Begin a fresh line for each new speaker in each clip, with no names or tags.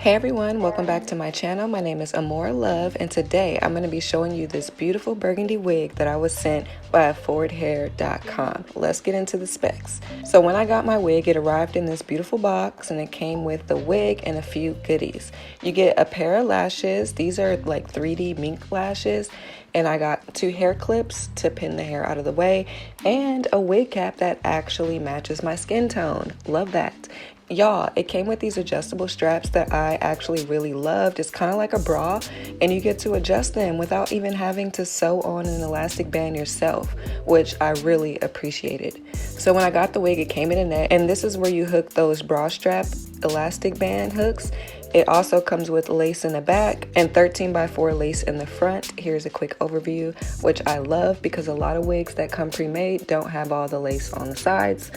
Hey everyone, welcome back to my channel. My name is Amora Love, and today I'm going to be showing you this beautiful burgundy wig that I was sent by affordhair.com. Let's get into the specs. So when I got my wig, it arrived in this beautiful box and it came with the wig and a few goodies. You get a pair of lashes. These are like 3D mink lashes. And I got 2 hair clips to pin the hair out of the way and a wig cap that actually matches my skin tone. Love that. Y'all, it came with these adjustable straps that I actually really loved. It's kind of like a bra, and you get to adjust them without even having to sew on an elastic band yourself, which I really appreciated. So when I got the wig, it came in a net, and this is where you hook those bra strap elastic band hooks. It also comes with lace in the back and 13x4 lace in the front. Here's a quick overview, which I love because a lot of wigs that come pre-made don't have all the lace on the sides.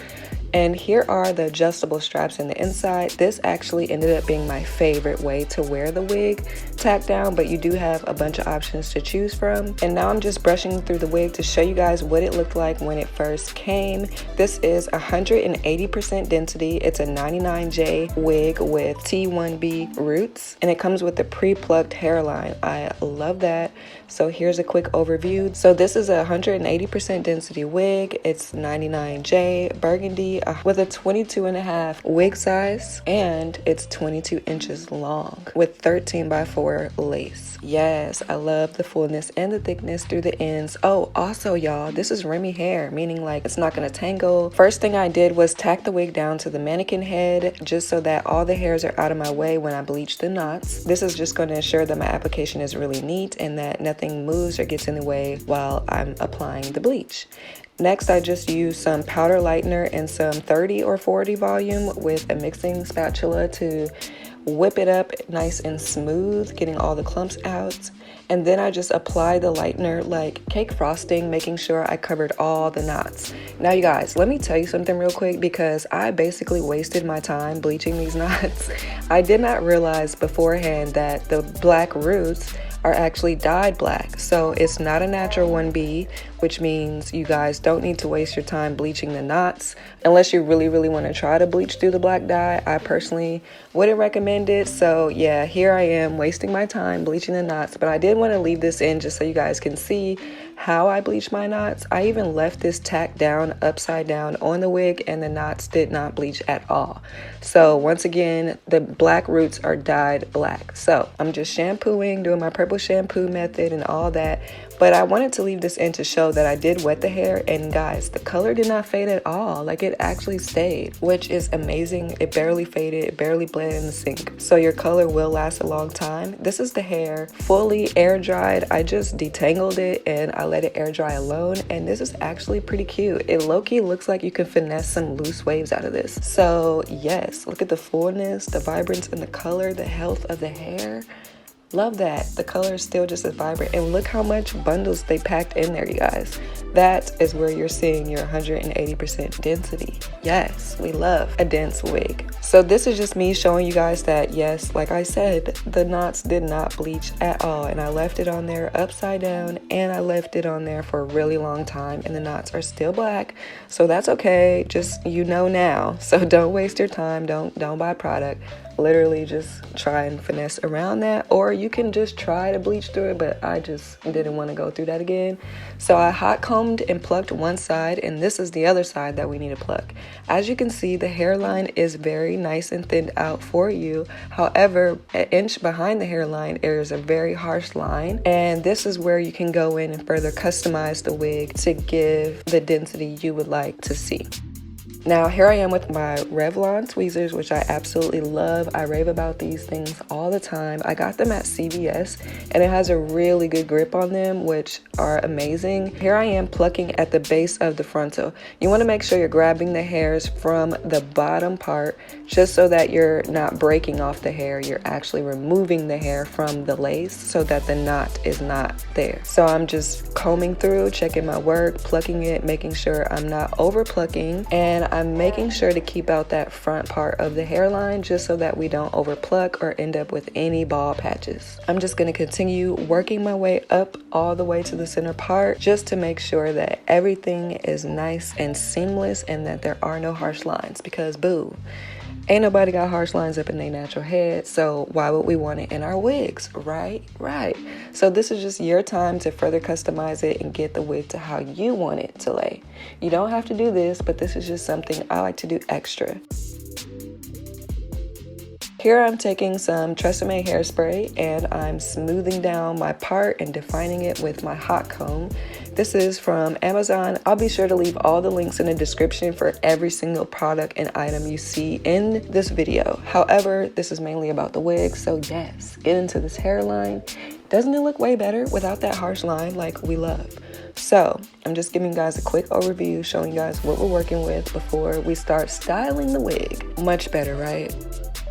And here are the adjustable straps in the inside. This actually ended up being my favorite way to wear the wig, tacked down, but you do have a bunch of options to choose from. And now I'm just brushing through the wig to show you guys what it looked like when it first came. This is 180% density. It's a 99J wig with T1B roots, and it comes with a pre-plucked hairline. I love that. So here's a quick overview. So this is a 180% density wig. It's 99J burgundy with a 22.5 wig size, and it's 22 inches long with 13x4 lace. Yes, I love the fullness and the thickness through the ends. Oh, also y'all, this is Remy hair, meaning like it's not gonna tangle. First thing I did was tack the wig down to the mannequin head just so that all the hairs are out of my way when I bleach the knots. This is just going to ensure that my application is really neat and that nothing moves or gets in the way while I'm applying the bleach. Next, I just use some powder lightener and some 30 or 40 volume with a mixing spatula to whip it up nice and smooth, getting all the clumps out. And then I just apply the lightener like cake frosting, making sure I covered all the knots. Now you guys, let me tell you something real quick because I basically wasted my time bleaching these knots. I did not realize beforehand that the black roots are actually dyed black. So it's not a natural 1B, which means you guys don't need to waste your time bleaching the knots unless you really want to try to bleach through the black dye. I personally wouldn't recommend it. So yeah, here I am wasting my time bleaching the knots, but I did want to leave this in just so you guys can see how I bleach my knots. I even left this tacked down upside down on the wig and the knots did not bleach at all. So once again, the black roots are dyed black. So I'm just shampooing, doing my purple shampoo method and all that. But I wanted to leave this in to show that I did wet the hair, and guys, the color did not fade at all. Like, it actually stayed, which is amazing. It barely faded, it barely bled in the sink. So your color will last a long time. This is the hair fully air dried. I just detangled it and I let it air dry alone, and this is actually pretty cute. It low-key looks like you can finesse some loose waves out of this. So yes, look at the fullness, the vibrance, and the color, the health of the hair. Love that. The color is still just as vibrant, and look how much bundles they packed in there, you guys. That is where you're seeing your 180% density. Yes, we love a dense wig. So this is just me showing you guys that yes, like I said, the knots did not bleach at all, and I left it on there upside down and I left it on there for a really long time, and the knots are still black. So that's okay. Just, you know now. So don't waste your time. Don't buy product. Literally just try and finesse around that, or you can just try to bleach through it, but I just didn't want to go through that again. So I hot combed and plucked one side, and this is the other side that we need to pluck. As you can see, the hairline is very nice and thinned out for you. However, an inch behind the hairline there is a very harsh line, and this is where you can go in and further customize the wig to give the density you would like to see. Now here I am with my Revlon tweezers, which I absolutely love. I rave about these things all the time. I got them at CVS, and it has a really good grip on them, which are amazing. Here I am plucking at the base of the frontal. You want to make sure you're grabbing the hairs from the bottom part just so that you're not breaking off the hair. You're actually removing the hair from the lace so that the knot is not there. So I'm just combing through, checking my work, plucking it, making sure I'm not over plucking, and I'm making sure to keep out that front part of the hairline just so that we don't over pluck or end up with any bald patches. I'm just going to continue working my way up all the way to the center part just to make sure that everything is nice and seamless and that there are no harsh lines, because boo, Ain't nobody got harsh lines up in their natural head, so why would we want it in our wigs, right? Right. So this is just your time to further customize it and get the wig to how you want it to lay. You don't have to do this, but this is just something I like to do extra. Here I'm taking some Tresemme hairspray and I'm smoothing down my part and defining it with my hot comb. This is from Amazon. I'll be sure to leave all the links in the description for every single product and item you see in this video. However, this is mainly about the wig, so yes, get into this hairline. Doesn't it look way better without that harsh line like we love? So I'm just giving you guys a quick overview, showing you guys what we're working with before we start styling the wig. Much better, right?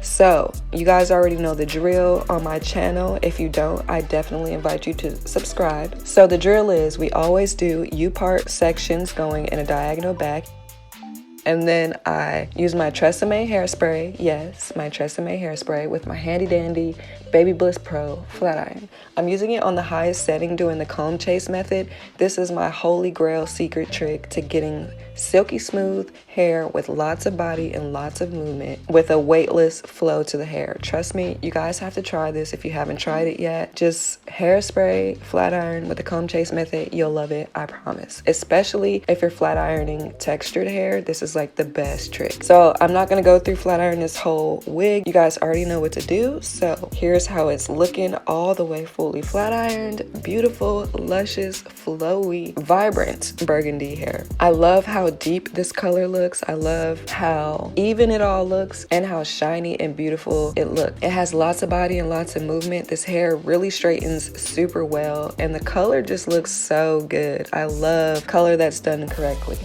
So you guys already know the drill on my channel. If you don't, I definitely invite you to subscribe. So the drill is we always do U-part sections going in a diagonal back. And then I use my Tresemme hairspray, yes, my Tresemme hairspray with my handy dandy Baby Bliss Pro flat iron. I'm using it on the highest setting doing the comb chase method. This is my holy grail secret trick to getting silky smooth hair with lots of body and lots of movement with a weightless flow to the hair. Trust me, you guys have to try this if you haven't tried it yet. Just hairspray, flat iron with the comb chase method. You'll love it, I promise. Especially if you're flat ironing textured hair, this is like the best trick. So I'm not gonna go through flat iron this whole wig. You guys already know what to do. So here's how it's looking all the way fully flat ironed. Beautiful, luscious, flowy, vibrant burgundy hair. I love how deep this color looks. I love how even it all looks and how shiny and beautiful it looks. It has lots of body and lots of movement. This hair really straightens super well and the color just looks so good. I love color that's done correctly.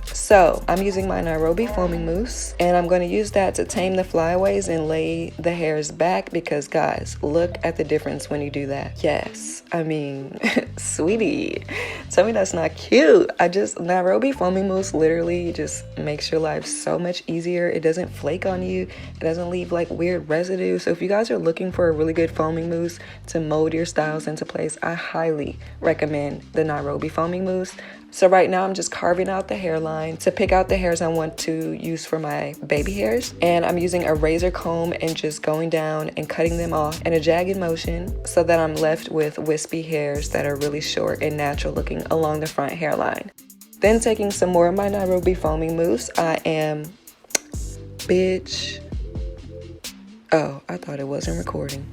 So I'm using my Nairobi foaming mousse and I'm going to use that to tame the flyaways and lay the hairs back because guys, look at the difference when you do that. Yes, I mean, sweetie, tell me that's not cute. Nairobi foaming mousse literally just makes your life so much easier. It doesn't flake on you. It doesn't leave like weird residue. So if you guys are looking for a really good foaming mousse to mold your styles into place, I highly recommend the Nairobi foaming mousse. So right now I'm just carving out the hairline to pick out the hairs I want to use for my baby hairs. And I'm using a razor comb and just going down and cutting them off in a jagged motion so that I'm left with wispy hairs that are really short and natural looking along the front hairline. Then taking some more of my Nairobi foaming mousse, I am, oh, I thought it wasn't recording.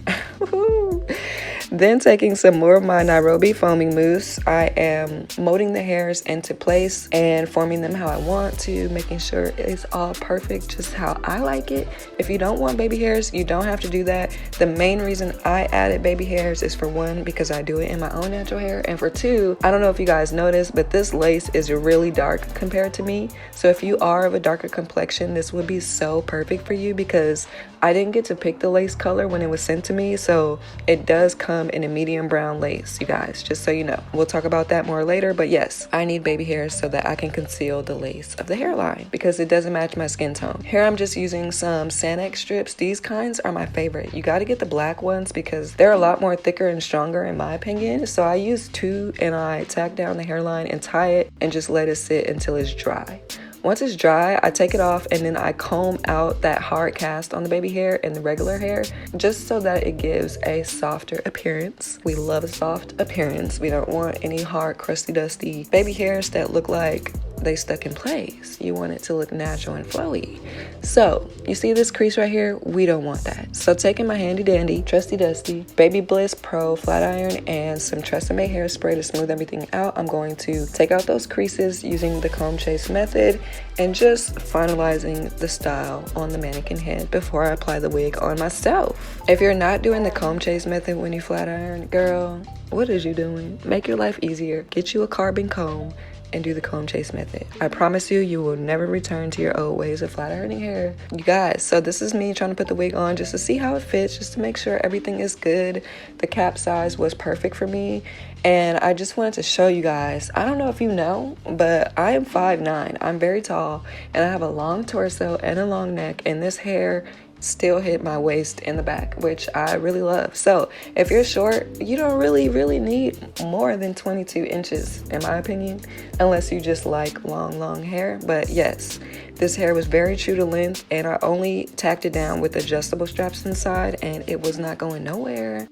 Then taking some more of my Nairobi foaming mousse, I am molding the hairs into place and forming them how I want to, making sure it's all perfect just how I like it. If you don't want baby hairs, you don't have to do that. The main reason I added baby hairs is for one, because I do it in my own natural hair, and for two, I don't know if you guys noticed, but this lace is really dark compared to me. So if you are of a darker complexion, this would be so perfect for you because I didn't get to pick the lace color when it was sent to me, so it does come in a medium brown lace, you guys, just so you know. We'll talk about that more later, but yes, I need baby hairs so that I can conceal the lace of the hairline because it doesn't match my skin tone. Here I'm just using some Sanex strips. These kinds are my favorite. You got to get the black ones because they're a lot more thicker and stronger in my opinion. So I use two and I tack down the hairline and tie it and just let it sit until it's dry. Once it's dry, I take it off and then I comb out that hard cast on the baby hair and the regular hair just so that it gives a softer appearance. We love a soft appearance. We don't want any hard, crusty, dusty baby hairs that look like they stuck in place. You want it to look natural and flowy. So you see this crease right here? We don't want that. So taking my handy dandy, trusty dusty, Baby Bliss Pro flat iron and some Tresemme hairspray to smooth everything out, I'm going to take out those creases using the comb chase method and just finalizing the style on the mannequin head before I apply the wig on myself. If you're not doing the comb chase method when you flat iron, girl, what is you doing? Make your life easier. Get you a carbon comb and do the comb chase method. I promise you, you will never return to your old ways of flat ironing hair. You guys, so this is me trying to put the wig on just to see how it fits, just to make sure everything is good. The cap size was perfect for me. And I just wanted to show you guys, I don't know if you know, but I am 5'9". I'm very tall and I have a long torso and a long neck, and this hair still hit my waist in the back, which I really love. So if you're short, you don't really need more than 22 inches, in my opinion, unless you just like long hair. But yes, this hair was very true to length, and I only tacked it down with adjustable straps inside, and it was not going nowhere.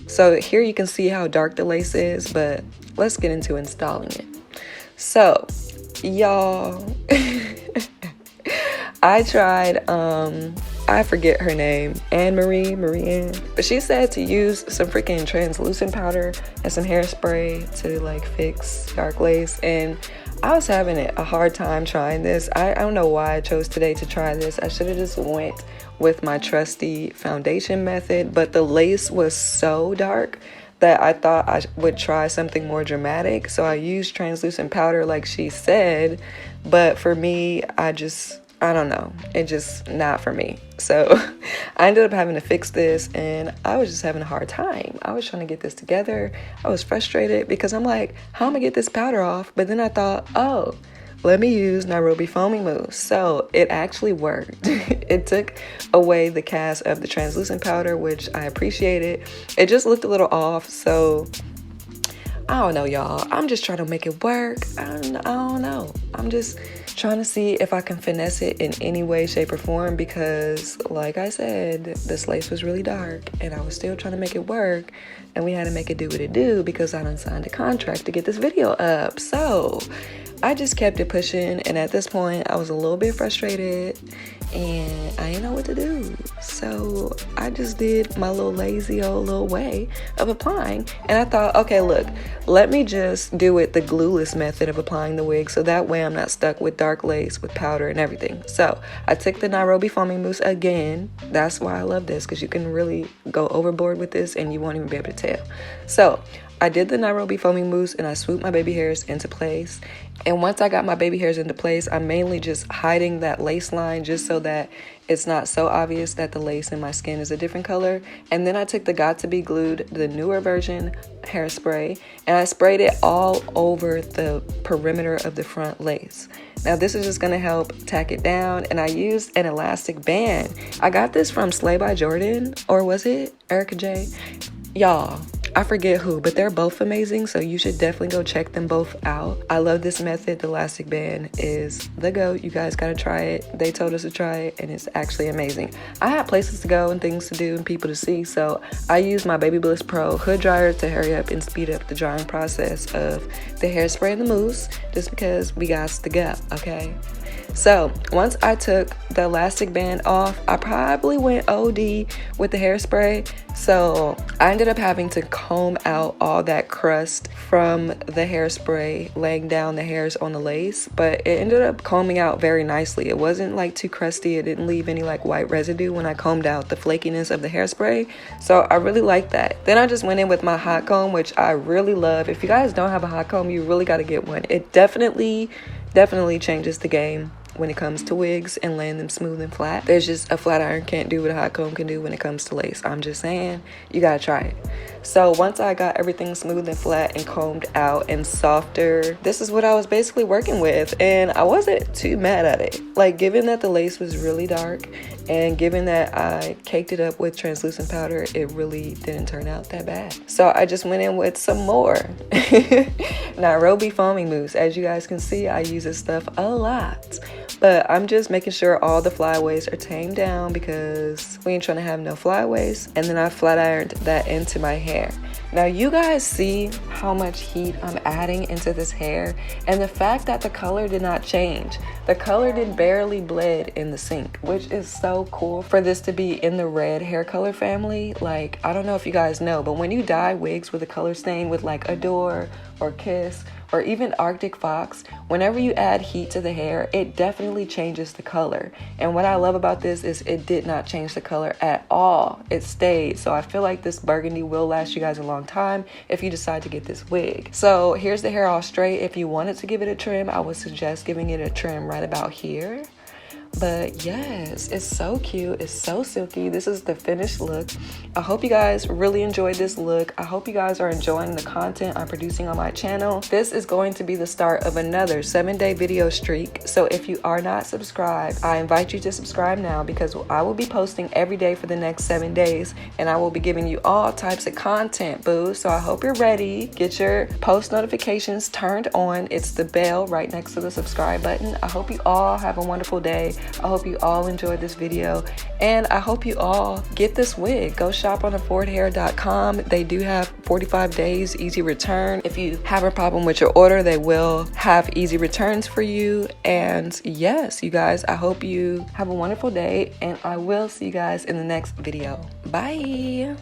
So here you can see how dark the lace is, but let's get into installing it. So y'all, I tried, I forget her name, Marie Ann, but she said to use some freaking translucent powder and some hairspray to like fix dark lace, and I was having a hard time trying this. I don't know why I chose today to try this. I should have just went with my trusty foundation method, but the lace was so dark that I thought I would try something more dramatic. So I used translucent powder like she said, but for me, I don't know, it just not for me. So I ended up having to fix this, and I was just having a hard time. I was trying to get this together. I was frustrated because I'm like, how am I gonna get this powder off? But then I thought, oh, let me use Nairobi Foaming Mousse. So it actually worked. It took away the cast of the translucent powder, which I appreciated. It just looked a little off, so I don't know, y'all. I'm just trying to make it work. I don't know. I'm just trying to see if I can finesse it in any way, shape, or form, because like I said, this lace was really dark and I was still trying to make it work, and we had to make it do what it do because I done signed a contract to get this video up. So I just kept it pushing, and at this point I was a little bit frustrated and I didn't know what to do. So I just did my little lazy old little way of applying, and I thought, okay, look, let me just do it the glueless method of applying the wig, so that way I'm not stuck with dark lace with powder and everything. So I took the Nairobi Foaming Mousse again. That's why I love this, because you can really go overboard with this and you won't even be able to tell. So I did the Nairobi Foaming Mousse and I swooped my baby hairs into place. And once I got my baby hairs into place, I'm mainly just hiding that lace line just so that it's not so obvious that the lace in my skin is a different color. And then I took the Got To Be Glued, the newer version hairspray, and I sprayed it all over the perimeter of the front lace. Now this is just gonna help tack it down, and I used an elastic band. I got this from Slay by Jordan, or was it Erica J? Y'all, I forget who, but they're both amazing, so you should definitely go check them both out. I love this method. The elastic band is the GOAT. You guys gotta try it. They told us to try it, and it's actually amazing. I have places to go and things to do and people to see, so I use my Baby Bliss Pro hood dryer to hurry up and speed up the drying process of the hairspray and the mousse, just because we got to go, okay? So once I took the elastic band off, I probably went OD with the hairspray. So I ended up having to comb out all that crust from the hairspray, laying down the hairs on the lace, but it ended up combing out very nicely. It wasn't like too crusty. It didn't leave any like white residue when I combed out the flakiness of the hairspray. So I really liked that. Then I just went in with my hot comb, which I really love. If you guys don't have a hot comb, you really got to get one. It definitely changes the game when it comes to wigs and laying them smooth and flat. There's just a flat iron can't do what a hot comb can do when it comes to lace. I'm just saying, you gotta try it. So once I got everything smooth and flat and combed out and softer, this is what I was basically working with, and I wasn't too mad at it. Like, given that the lace was really dark and given that I caked it up with translucent powder, it really didn't turn out that bad. So I just went in with some more Nairobi Foaming Mousse. As you guys can see, I use this stuff a lot. But I'm just making sure all the flyaways are tamed down because we ain't trying to have no flyaways. And then I flat ironed that into my hair. Now you guys see how much heat I'm adding into this hair, and the fact that the color did not change. The color did barely bled in the sink, which is so cool for this to be in the red hair color family. Like, I don't know if you guys know, but when you dye wigs with a color stain with like Adore or Kiss or even Arctic Fox, whenever you add heat to the hair, it definitely changes the color. And what I love about this is it did not change the color at all. It stayed. So I feel like this burgundy will last you guys a long time if you decide to get this wig. So here's the hair all straight. If you wanted to give it a trim, I would suggest giving it a trim right about here. But yes, it's so cute. It's so silky. This is the finished look. I hope you guys really enjoyed this look. I hope you guys are enjoying the content I'm producing on my channel. This is going to be the start of another 7-day video streak. So if you are not subscribed, I invite you to subscribe now, because I will be posting every day for the next 7 days, and I will be giving you all types of content, boo. So I hope you're ready. Get your post notifications turned on. It's the bell right next to the subscribe button. I hope you all have a wonderful day. I hope you all enjoyed this video, and I hope you all get this wig. Go shop on affordhair.com. They do have 45 days easy return. If you have a problem with your order, they will have easy returns for you. And yes, you guys, I hope you have a wonderful day, and I will see you guys in the next video. Bye.